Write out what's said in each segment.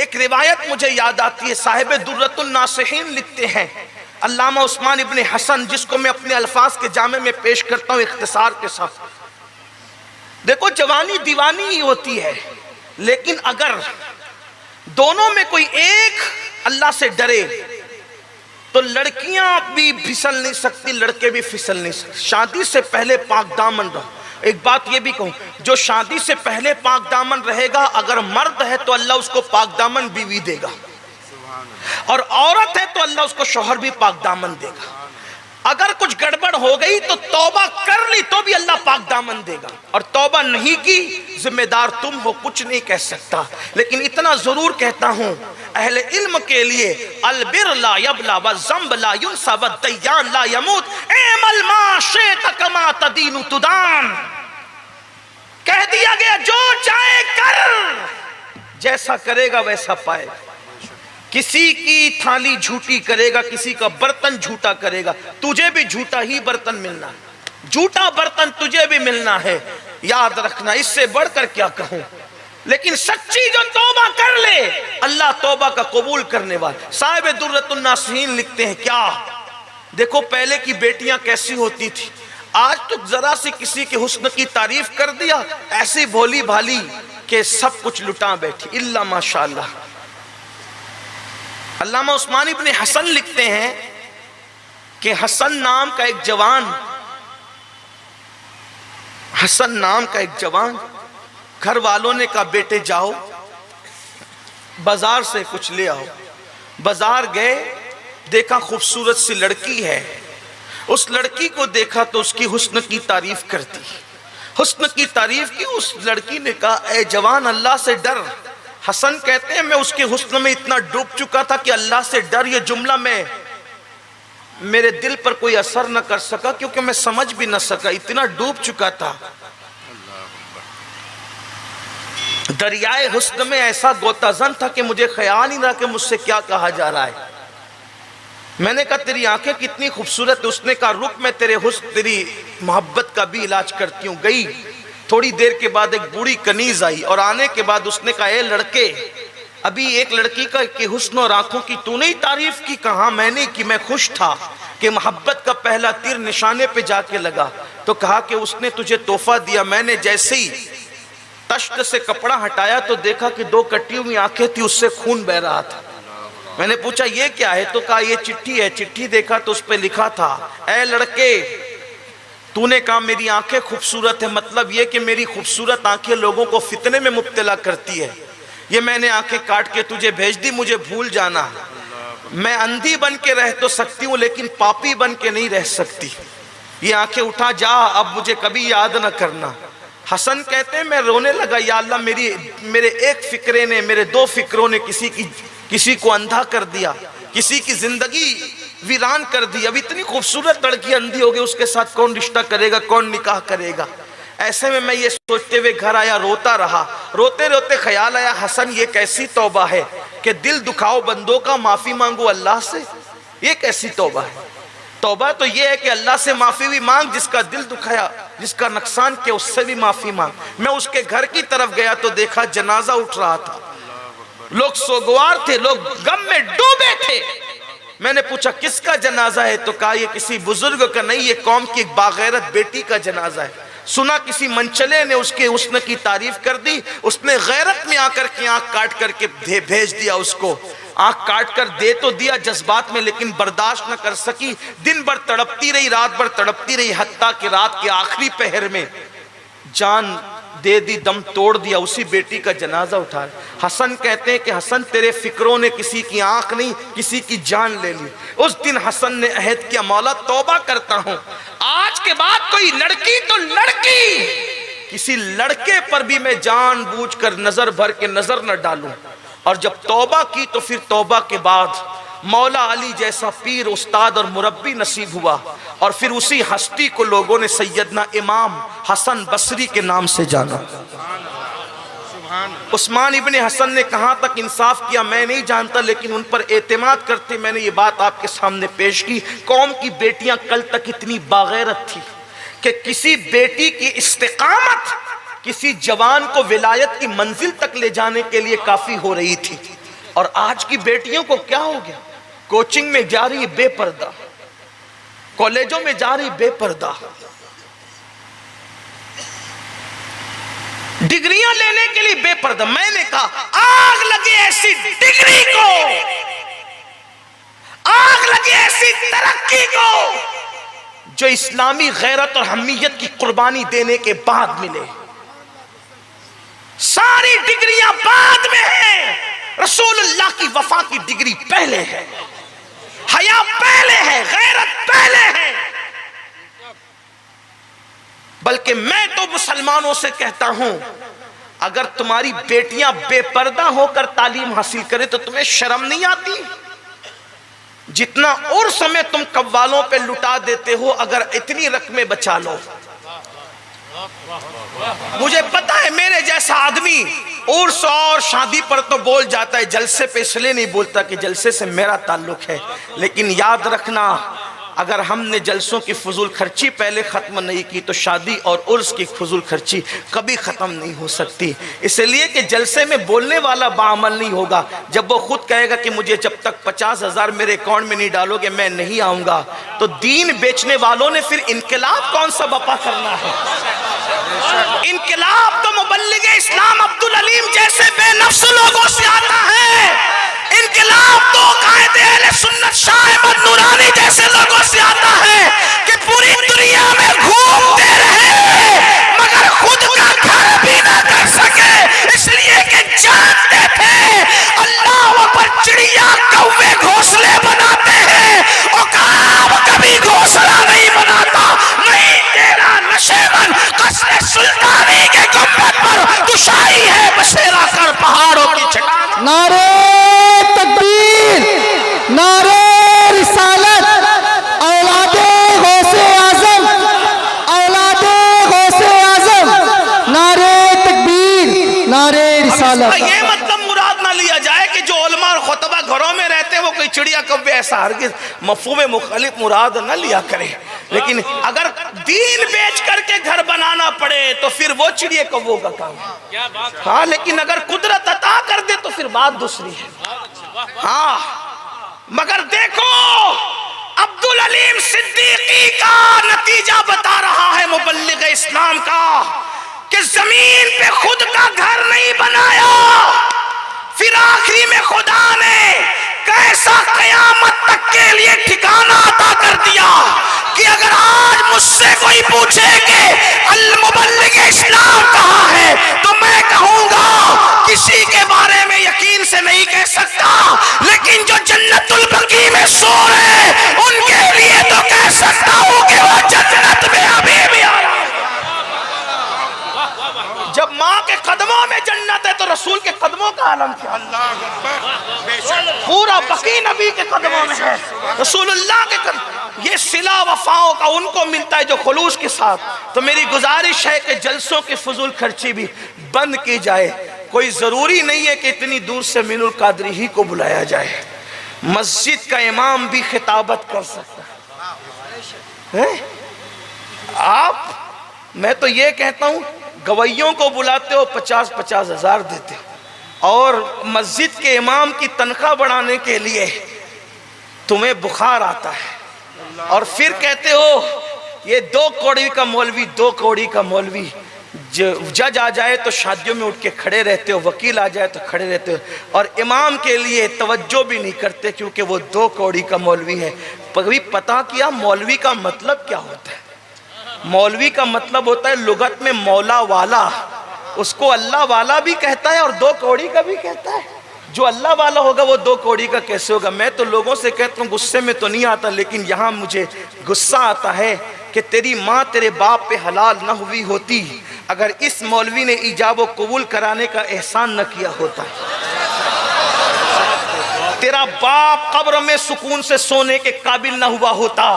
एक रिवायत मुझे याद आती है, साहिब दुर्रतुन नासिहीन लिखते हैं, अल्लामा उस्मान इब्न हसन, जिसको मैं अपने अल्फाज के जामे में पेश करता हूँ इख्तिसार के साथ। देखो, जवानी दीवानी ही होती है, लेकिन अगर दोनों में कोई एक अल्लाह से डरे तो लड़कियां भी फिसल नहीं सकती, लड़के भी फिसल नहीं सकते। शादी से पहले पाक दामन रहो। एक बात ये भी कहूं, जो शादी से पहले पाक दामन रहेगा, अगर मर्द है तो अल्लाह उसको पाक दामन बीवी देगा, और औरत है तो अल्लाह उसको शौहर भी पाक दामन देगा। अगर कुछ गड़बड़ हो गई तो तौबा कर ली तो भी अल्लाह पाक दामन देगा, और तौबा नहीं की जिम्मेदार तुम हो, कुछ नहीं कह सकता। लेकिन इतना जरूर कहता हूं अहले इल्म के लिए, अलबिर ला यबला व ज़ंब ला युनसा व दय्यान ला यमूत, एमल मा शित कमा तदीनु तुदान। कह दिया गया जो चाहे कर, जैसा करेगा वैसा पाएगा। किसी की थाली झूठी करेगा, किसी का बर्तन झूठा करेगा, तुझे भी झूठा ही बर्तन मिलना है, झूठा बर्तन तुझे भी मिलना है, याद रखना। इससे बढ़कर क्या कहूं। लेकिन सच्ची जो तौबा कर ले, अल्लाह तौबा का कबूल करने वाला। साहिब दुर्रतुन नासिहीन लिखते हैं, क्या देखो पहले की बेटियां कैसी होती थी, आज तो जरा सी किसी के हुस्न की तारीफ कर दिया, ऐसी भोली भाली के सब कुछ लुटा बैठी, इल्ला माशाअल्लाह। अल्लामा उस्मान इब्न हसन लिखते हैं कि हसन नाम का एक जवान, घर वालों ने कहा बेटे जाओ बाजार से कुछ ले आओ। बाजार गए, देखा खूबसूरत सी लड़की है, उस लड़की को देखा तो उसकी हुस्न की तारीफ कर दी, हुस्न की तारीफ की। उस लड़की ने कहा ए जवान, अल्लाह से डर। हसन कहते हैं मैं उसके हुस्न में इतना डूब चुका था कि अल्लाह से डर ये जुमला मेरे दिल पर कोई असर न कर सका, क्योंकि मैं समझ भी न सका, इतना डूब चुका था। दरियाए हुस्न में ऐसा गोताजन था कि मुझे ख्याल ही ना कि मुझसे क्या कहा जा रहा है। मैंने कहा तेरी आंखें कितनी खूबसूरत है। उसने कहा रुक, मैं तेरे हुस्न तेरी मोहब्बत का भी इलाज करती हूँ। गई, थोड़ी देर के बाद एक बूढ़ी कनीज आई, और आने के बाद उसने कहा ए लड़के, अभी एक लड़की का के हुस्न और आंखों की तूने ही तारीफ की। कहा मैंने की, मैं खुश था कि मोहब्बत का पहला तीर निशाने पे जाके लगा। तो कहा कि उसने तुझे तोहफा दिया। मैंने जैसे ही तश्त से कपड़ा हटाया तो देखा कि दो कटी हुई आंखें थी, उससे खून बह रहा था। मैंने पूछा ये क्या है, तो कहा ये चिट्ठी है। चिट्ठी देखा तो उस पर लिखा था ए लड़के, तूने कहा मेरी आंखें खूबसूरत है, मतलब ये कि मेरी खूबसूरत आंखें लोगों को फितने में मुब्तला करती है। ये मैंने आंखें काट के तुझे भेज दी, मुझे भूल जाना। मैं अंधी बन के रह तो सकती हूँ, लेकिन पापी बन के नहीं रह सकती। ये आंखें उठा जा, अब मुझे कभी याद न करना। हसन कहते हैं मैं रोने लगा, या अल्लाह मेरे एक फिक्रे ने, मेरे दो फिक्रों ने किसी को अंधा कर दिया, किसी की जिंदगी वीरान कर दी। अब इतनी खूबसूरत लड़की अंधी हो गई, उसके साथ कौन रिश्ता करेगा, कौन निकाह करेगा। ऐसे में मैं ये सोचते हुए घर आया, रोता रहा। रोते रोते ख्याल आया हसन ये कैसी तौबा है कि दिल दुखाओ बंदों का, माफी मांगो अल्लाह से। ये कैसी तौबा है? तौबा तो ये है कि अल्लाह से माफी भी मांग, जिसका दिल दुखाया, जिसका नुकसान किया, उससे भी माफी मांग। मैं उसके घर की तरफ गया तो देखा जनाजा उठ रहा था, लोग सोगवार थे, लोग गम में डूबे थे। मैंने पूछा किसका जनाजा है, तो कहा ये किसी बुजुर्ग का नहीं, ये कौम की एक बागैरत बेटी का जनाजा है। सुना किसी मनचले ने उसके हुस्न की तारीफ कर दी, उसने गैरत में आकर के आंख काट करके भेज दिया उसको। आंख काट कर दे तो दिया जज्बात में, लेकिन बर्दाश्त न कर सकी। दिन भर तड़पती रही, रात भर तड़पती रही, हत्ता कि रात के आखिरी पहर में जान दे दी, दम तोड़ दिया। उसी बेटी का जनाजा उठा। हसन कहते हैं कि हसन तेरे फिक्रों ने किसी की आंख नहीं, किसी की जान ले ली। उस दिन हसन ने अहद किया, मौला तौबा करता हूं, आज के बाद कोई लड़की तो लड़की, किसी लड़के पर भी मैं जानबूझकर नजर भर के नजर न डालूं। और जब तौबा की तो फिर तौबा के बाद मौला अली जैसा पीर, उस्ताद और मुरब्बी नसीब हुआ, और फिर उसी हस्ती को लोगों ने सैयदना इमाम हसन बसरी के नाम से जाना। उस्मान इब्ने हसन ने कहां तक इंसाफ किया मैं नहीं जानता, लेकिन उन पर एतमाद करते मैंने ये बात आपके सामने पेश की। कौम की बेटियां कल तक इतनी बागैरत थी कि किसी बेटी की इस्तिकामत किसी जवान को विलायत की मंजिल तक ले जाने के लिए काफी हो रही थी। और आज की बेटियों को क्या हो गया, कोचिंग में जा रही बेपर्दा, कॉलेजों में जा रही बेपर्दा, डिग्रियां लेने के लिए बेपर्दा। मैंने कहा आग लगे ऐसी डिग्री को, आग लगे ऐसी तरक्की को जो इस्लामी गैरत और हमीयत की कुर्बानी देने के बाद मिले। सारी डिग्रियां बाद में है, रसूलुल्लाह की वफा की डिग्री पहले है, हया पहले है, गैरत पहले है। बल्कि मैं तो मुसलमानों से कहता हूं, अगर तुम्हारी बेटियां बेपर्दा होकर तालीम हासिल करें तो तुम्हें शर्म नहीं आती? जितना और समय तुम कव्वालों पे लुटा देते हो, अगर इतनी रकमें बचा लो। मुझे पता है मेरे जैसा आदमी उर्स और शादी पर तो बोल जाता है, जलसे पे इसलिए नहीं बोलता कि जलसे से मेरा ताल्लुक है। लेकिन याद रखना, अगर हमने जलसों की फजूल खर्ची पहले ख़त्म नहीं की तो शादी और उर्स की फजूल खर्ची कभी ख़त्म नहीं हो सकती। इसलिए कि जलसे में बोलने वाला बाअमल नहीं होगा। जब वो खुद कहेगा कि मुझे जब तक 50,000 मेरे अकाउंट में नहीं डालोगे मैं नहीं आऊँगा, तो दीन बेचने वालों ने फिर इनकलाब कौन सा बपा करना है? इनकलाब तो मुबल्लिग इस्लाम अब्दुल अलीम जैसे बेनफ्स लोगों से आता है। इनकलाब तो कायदे अहले सुन्नत शाह अहमद नूरानी जैसे लोगों से आता है कि पूरी दुनिया में घूमते रहे मगर खुद का घर भी ना कर सके, इसलिए कि जानते थे अल्लाह पर चिड़िया कौवे घोंसले बनाते हैं, औकाब कभी घोंसला नहीं बनाता। नहीं तेरा नशेबन कसरे सुल्तानी के गुंबद पर दुशाई है, बसेरा कर पहाड़ों की चट्टान। नारे तकबीर, नारे रिसालत, औलादे गौसे आजम, औलादे गौसे आजम, नारे तकबीर, नारे रिसालत। ये मतलब मुराद ना लिया जाए कि जो उलमा और खुतबा घरों में रहते हैं वो कोई चिड़िया कव्वे, ऐसा हरगिज़ मफ़हूम मुखालिफ मुराद ना लिया करे। लेकिन अगर दीन बेच करके घर बनाना पड़े तो फिर वो चिड़िया कव्वों का काम है। हाँ, लेकिन अगर कुदरत अता कर दे तो फिर बात दूसरी है। हाँ, मगर देखो अब्दुल अलीम सिद्दीकी का नतीजा बता रहा है मुबल्लिग इस्लाम का कि जमीन पे खुद का घर नहीं बनाया, फिर आखिरी में खुदा ने कैसा कयामत तक के लिए ठिकाना अता कर दिया कि अगर आज मुझसे कोई पूछे कि अल मुबल्लिग इस्लाम कहाँ है तो मैं कहूंगा किसी के बारे में यकीन से नहीं कह सकता, लेकिन जो जन्नतुल बकी में सो रहे उनके लिए तो कह सकता हूं कि वो जन्नत में अभी भी आ रहा है। जब माँ के कदमों में जन्नत है तो रसूल के कदमों का आलम क्या? पूरा बकी नबी के कदमों में है, रसूलुल्लाह के कदम। ये सिला वफाओं का उनको मिलता है जो खुलूस के साथ। तो मेरी गुजारिश है कि जलसों की फजूल खर्ची भी बंद की जाए। कोई जरूरी नहीं है कि इतनी दूर से मीनुल कादरी ही को बुलाया जाए, मस्जिद का इमाम भी खिताबत कर सकता है। आप, मैं तो ये कहता हूँ, गवैयों को बुलाते हो 50-50 हज़ार देते हो और मस्जिद के इमाम की तनख्वाह बढ़ाने के लिए तुम्हें बुखार आता है और फिर कहते हो ये 2 कौड़ी का मौलवी, 2 कौड़ी का मौलवी। जज आ जाए तो शादियों में उठ के खड़े रहते हो, वकील आ जाए तो खड़े रहते हो और इमाम के लिए तवज्जो भी नहीं करते क्योंकि वो 2 कौड़ी का मौलवी है। कभी पता किया मौलवी का मतलब क्या होता है? मौलवी का मतलब होता है लुगत में मौला वाला, उसको अल्लाह वाला भी कहता है और 2 कौड़ी का भी कहता है। जो अल्लाह वाला होगा वो 2 कौड़ी का कैसे होगा? मैं तो लोगों से कहता हूँ, गुस्से में तो नहीं आता, लेकिन यहाँ मुझे गुस्सा आता है कि तेरी माँ तेरे बाप पे हलाल न हुई होती अगर इस मौलवी ने इजाब कबूल कराने का एहसान न किया होता। तेरा बाप कब्र में सुकून से सोने के काबिल न हुआ होता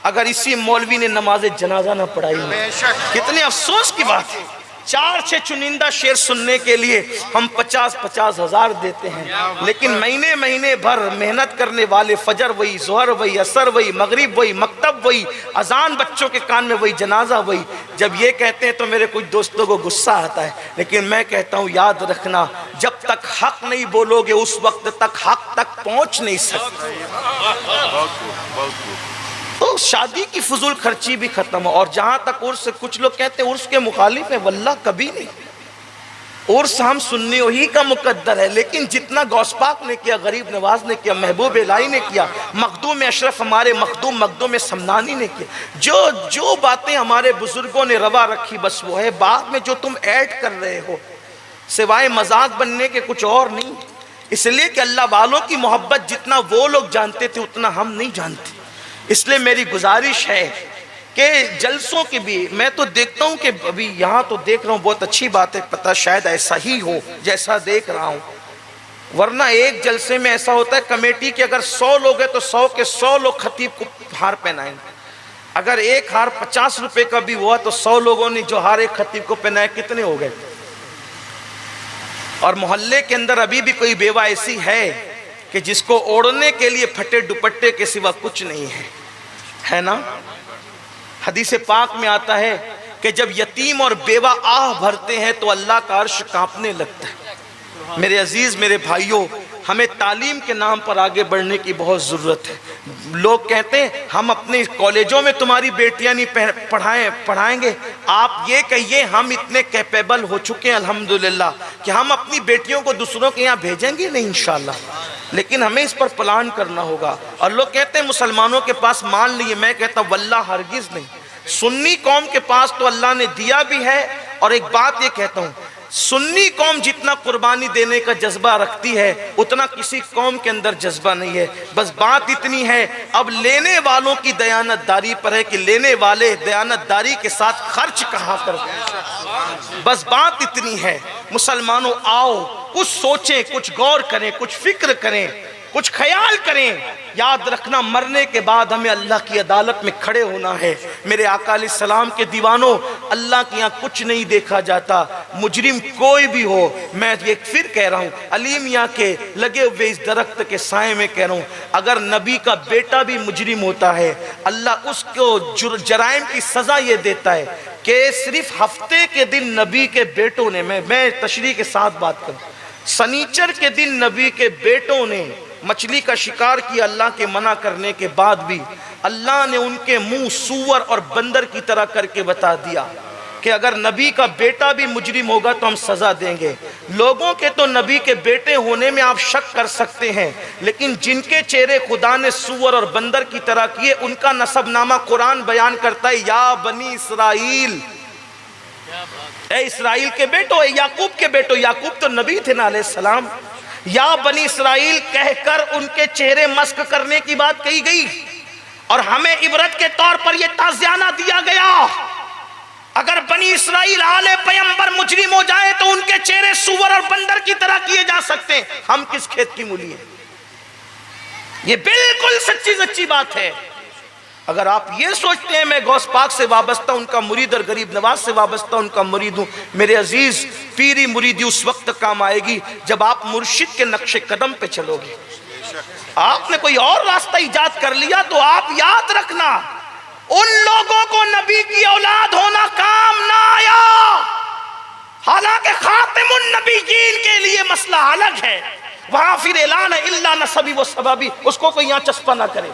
अगर इसी मौलवी ने नमाज जनाजा न पढ़ाई हो। कितने अफसोस की बात है। 4 से चुनिंदा शेर सुनने के लिए हम 50-50 हज़ार देते हैं, लेकिन महीने महीने भर मेहनत करने वाले, फजर वही, जोहर वही, असर वही, मगरिब वही, मकतब वही, अजान बच्चों के कान में वही, जनाजा वही। जब ये कहते हैं तो मेरे कुछ दोस्तों को गुस्सा आता है, लेकिन मैं कहता हूँ याद रखना, जब तक हक नहीं बोलोगे उस वक्त तक हक तक पहुँच नहीं सकते। तो शादी की फजूल खर्ची भी खत्म हो। और जहां तक उर्स, कुछ लोग कहते हैं उर्स के मुखालिफ है, वल्लाह कभी नहीं। उर्स हम सुन्नी ही का मुकद्दर है, लेकिन जितना गौसपाक ने किया, गरीब नवाज ने किया, महबूब इलाही ने किया, मखदूम अशरफ हमारे मखदूम समनानी ने किया, जो बातें हमारे बुजुर्गों ने रवा रखी बस वो है। बाद में जो तुम ऐड कर रहे हो सिवाय मजाक बनने के कुछ और नहीं। इसलिए कि अल्लाह वालों की मोहब्बत जितना वो लोग जानते थे उतना हम नहीं जानते। इसलिए मेरी गुजारिश है कि जलसों की भी, मैं तो देखता हूँ कि अभी यहाँ तो देख रहा हूँ, बहुत अच्छी बात है, पता शायद ऐसा ही हो जैसा देख रहा हूँ, वरना एक जलसे में ऐसा होता है कमेटी के अगर 100 लोग हैं तो 100 के 100 लोग खतीब को हार पहनाएंगे। अगर एक हार 50 रुपए का भी हुआ तो 100 लोगों ने जो हार एक खतीब को पहनाए कितने हो गए। और मोहल्ले के अंदर अभी भी कोई बेवा ऐसी है कि जिसको ओढ़ने के लिए फटे दुपट्टे के सिवा कुछ नहीं है ना। हदीस पाक में आता है कि जब यतीम और बेवा आह भरते हैं तो अल्लाह का अर्श कांपने लगता है। मेरे अजीज, मेरे भाइयों, हमें तालीम के नाम पर आगे बढ़ने की बहुत ज़रूरत है। लोग कहते हैं हम अपने कॉलेजों में तुम्हारी बेटियां नहीं पढ़ाएंगे। आप ये कहिए हम इतने कैपेबल हो चुके हैं अल्हम्दुलिल्लाह कि हम अपनी बेटियों को दूसरों के यहाँ भेजेंगे नहीं इंशाल्लाह, लेकिन हमें इस पर प्लान करना होगा। और लोग कहते हैं मुसलमानों के पास माल नहीं है, मैं कहता हूँ वल्लाह हरगिज़ नहीं। सुन्नी कौम के पास तो अल्लाह ने दिया भी है। और एक बात ये कहता हूँ, सुन्नी कौम जितना कुर्बानी देने का जज्बा रखती है उतना किसी कौम के अंदर जज्बा नहीं है। बस बात इतनी है, अब लेने वालों की दयानतदारी पर है कि लेने वाले दयानतदारी के साथ खर्च कहाँ करते हैं। बस बात इतनी है। मुसलमानों आओ, कुछ सोचें, कुछ गौर करें, कुछ फिक्र करें, कुछ ख्याल करें। याद रखना मरने के बाद हमें अल्लाह की अदालत में खड़े होना है। मेरे आका अलैहिस्सलाम के दीवानों, अल्लाह के यहाँ कुछ नहीं देखा जाता, मुजरिम कोई भी हो। मैं ये फिर कह रहा हूँ, अलीम यहाँ के लगे हुए इस दरख्त के साए में कह रहा हूँ, अगर नबी का बेटा भी मुजरिम होता है अल्लाह उसको जराइम की सज़ा ये देता है कि सिर्फ हफ्ते के दिन नबी के बेटों ने, मैं तशरीह के साथ बात करूँ, सनीचर के दिन नबी के बेटों ने मछली का शिकार किया अल्लाह के मना करने के बाद भी अल्लाह ने उनके मुंह सूअर और बंदर की तरह करके बता दिया कि अगर नबी का बेटा भी मुजरिम होगा तो हम सजा देंगे। लोगों के तो नबी के बेटे होने में आप शक कर सकते हैं, लेकिन जिनके चेहरे खुदा ने सूअर और बंदर की तरह किए उनका नसबनामा कुरान बयान करता है, या बनी इसराइल, ए इसराइल के बेटो, याकूब के बेटो। याकूब तो नबी थे ना अलैहिस्सलाम। या बनी इसराइल कहकर उनके चेहरे मस्क करने की बात कही गई और हमें इबरत के तौर पर यह ताज़ियाना दिया गया, अगर बनी इसराइल आले पैगंबर मुजरिम हो जाए तो उनके चेहरे सूअर और बंदर की तरह किए जा सकते हैं। हम किस खेत की मूली हैं? ये बिल्कुल सच्ची बात है। अगर आप ये सोचते हैं मैं गौस पाक से वाबस्ता, उनका मुरीद और गरीब नवाज से वाबस्ता उनका मुरीद हूँ, मेरे अजीज, पीरी मुरीदी उस वक्त काम आएगी जब आप मुर्शिद के नक्शे कदम पे चलोगे। आपने कोई और रास्ता इजाद कर लिया तो आप याद रखना, उन लोगों को नबी की औलाद होना काम ना आया। हालांकि खातिमुन नबीयीन के लिए मसला अलग है, वहां फिर ऐलान इल्ला नसबी व सबाबी, उसको कोई यहाँ चस्पा ना करे।